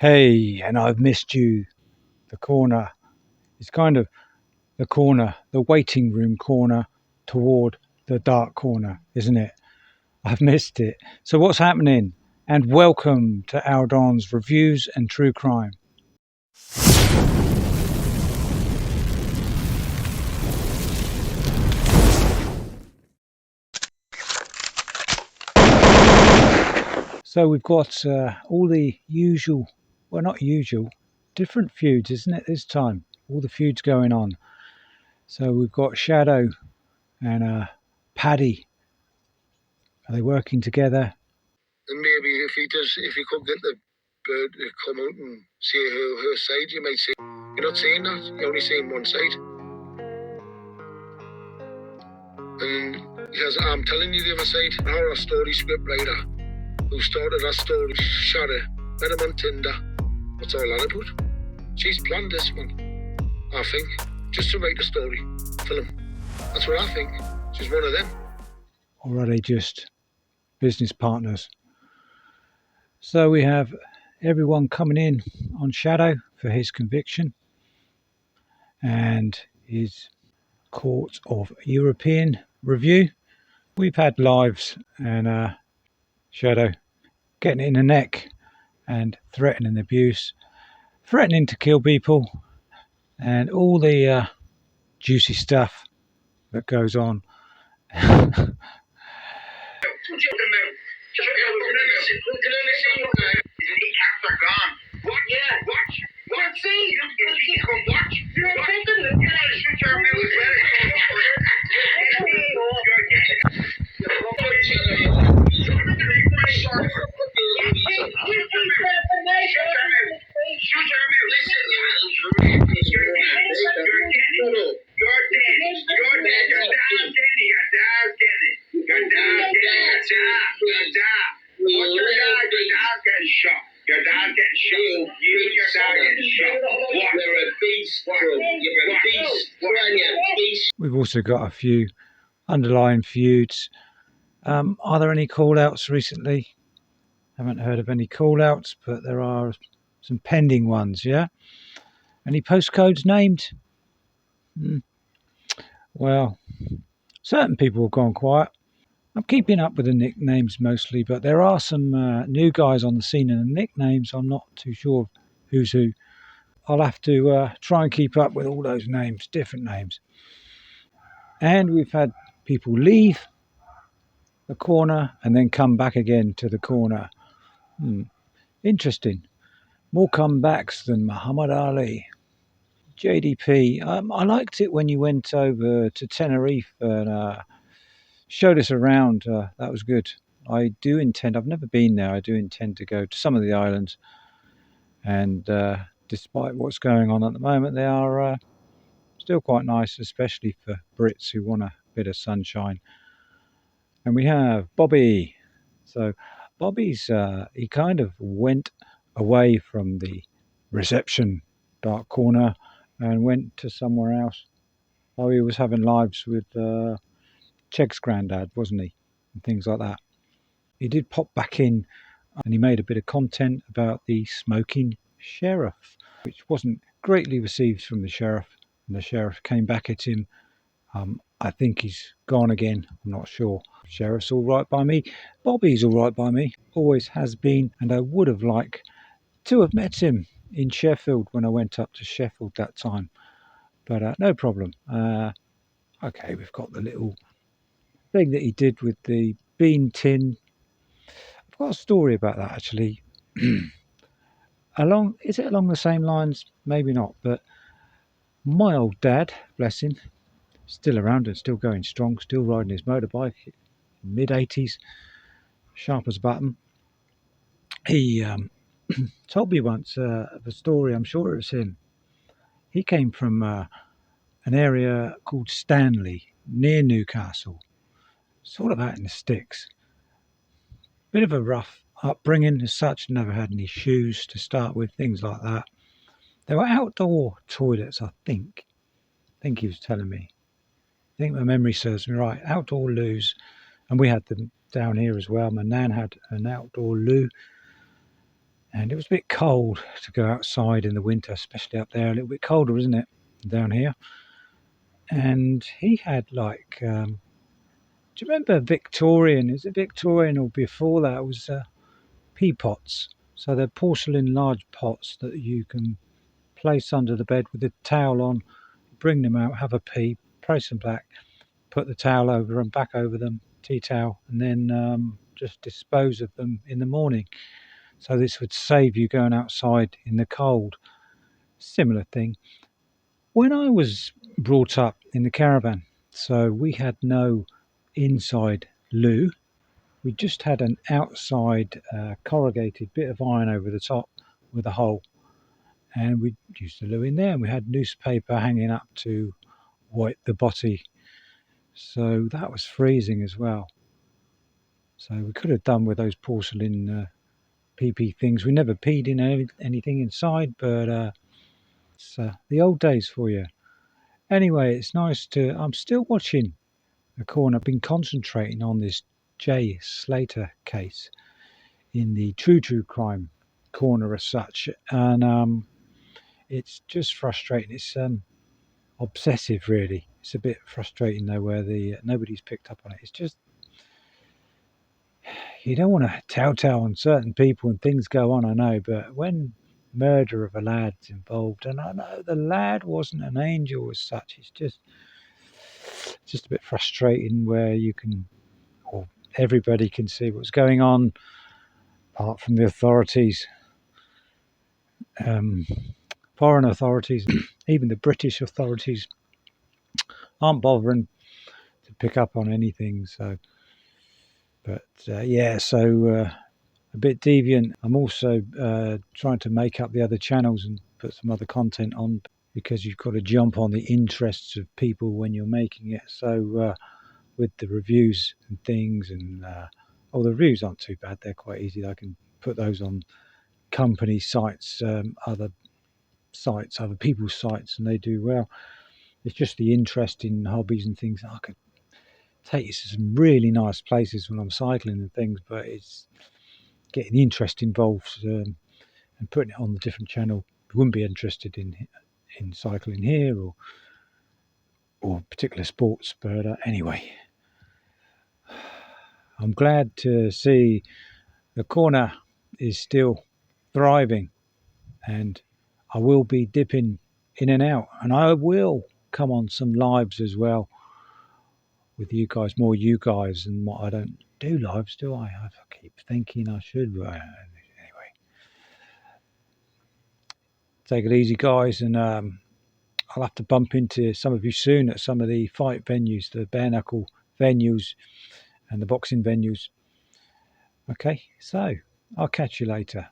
Hey, and I've missed you. The corner. It's kind of the corner, the waiting room corner toward the dark corner, isn't it? I've missed it. So what's happening? And welcome to Aldon's Reviews and True Crime. So we've got all the usual, well not usual, different feuds, isn't it, this time? All the feuds going on. So we've got Shadow and Paddy. Are they working together? And maybe if he could get the bird to come out and see her side, you might say, you're not saying that, you're only saying one side. And yes, I'm telling you the other side. Our story script writer who started our story, Shadow, met him on Tinder. What's all that about? She's planned this one, I think, just to write a story, film. That's what I think. She's one of them. Or are they just business partners? So we have everyone coming in on Shadow for his conviction and his Court of European review. We've had lives and Shadow getting it in the neck and threatening abuse, threatening to kill people, and all the juicy stuff that goes on. We've also got a few underlying feuds. Are there any call-outs recently? Haven't heard of any call-outs, but there are some pending ones, yeah? Any postcodes named? Well, certain people have gone quiet. I'm keeping up with the nicknames mostly, but there are some new guys on the scene, and the nicknames I'm not too sure who's who. I'll have to try and keep up with all those names, different names. And we've had people leave the corner and then come back again to the corner. Interesting. More comebacks than Muhammad Ali. JDP, I liked it when you went over to Tenerife and showed us around. That was good. I've never been there, I do intend to go to some of the islands. And despite what's going on at the moment, they are still quite nice, especially for Brits who want a bit of sunshine. And we have Bobby. So Bobby's, he kind of went away from the reception dark corner and went to somewhere else. Oh, he was having lives with Cheg's granddad, wasn't he? And things like that. He did pop back in and he made a bit of content about the smoking sheriff, which wasn't greatly received from the sheriff. And the sheriff came back at him. I think he's gone again. I'm not sure. Sheriff's all right by me. Bobby's all right by me. Always has been. And I would have liked to have met him in Sheffield when I went up to Sheffield that time. But no problem. Okay, we've got the little thing that he did with the bean tin. I've got a story about that actually. Is it along the same lines? Maybe not. But my old dad, bless him, still around and still going strong, still riding his motorbike, mid-80s, sharp as a button. He told me once of a story, I'm sure it was him. He came from an area called Stanley, near Newcastle, sort of out in the sticks. Bit of a rough upbringing as such, never had any shoes to start with, things like that. There were outdoor toilets, I think he was telling me. I think my memory serves me right. Outdoor loos, and we had them down here as well. My nan had an outdoor loo, And it was a bit cold to go outside in the winter, especially up there. A little bit colder, isn't it, down here? And he had like, do you remember Victorian? Is it Victorian or before that? It was pea pots. So they're porcelain large pots that you can place under the bed with a towel on, bring them out, have a pee, place them back, put the towel over them, back over them, tea towel, and then just dispose of them in the morning. So this would save you going outside in the cold. Similar thing. When I was brought up in the caravan, so we had no inside loo. We just had an outside corrugated bit of iron over the top with a hole, and we used the loo in there. And we had newspaper hanging up to wipe the botty, so that was freezing as well. So we could have done with those porcelain PP things. We never peed in anything inside, but it's the old days for you. Anyway, it's nice to. I'm still watching the corner. I've been concentrating on this Jay Slater case in the true crime corner as such, and it's just frustrating. It's obsessive, really. It's a bit frustrating though, where the nobody's picked up on it. It's just you don't want to telltale on certain people and things go on. I know, but when murder of a lad's involved, and I know the lad wasn't an angel as such. It's just a bit frustrating where you can, or everybody can see what's going on, apart from the authorities, um, foreign authorities, even the British authorities aren't bothering to pick up on anything. So, but yeah, so a bit deviant. I'm also trying to make up the other channels and put some other content on because you've got to jump on the interests of people when you're making it. So with the reviews and things, and oh, the reviews aren't too bad. They're quite easy. I can put those on company sites, other sites, other people's sites, and they do well. It's just the interest in hobbies and things. I could take you to some really nice places when I'm cycling and things, but it's getting the interest involved and putting it on the different channel. You wouldn't be interested in cycling here or particular sports, but anyway, I'm glad to see the corner is still thriving, and I will be dipping in and out, and I will come on some lives as well with you guys, more you guys, and what I don't do lives, do I? I keep thinking I should, but anyway, take it easy, guys, and I'll have to bump into some of you soon at some of the fight venues, the bare knuckle venues, and the boxing venues. Okay, so I'll catch you later.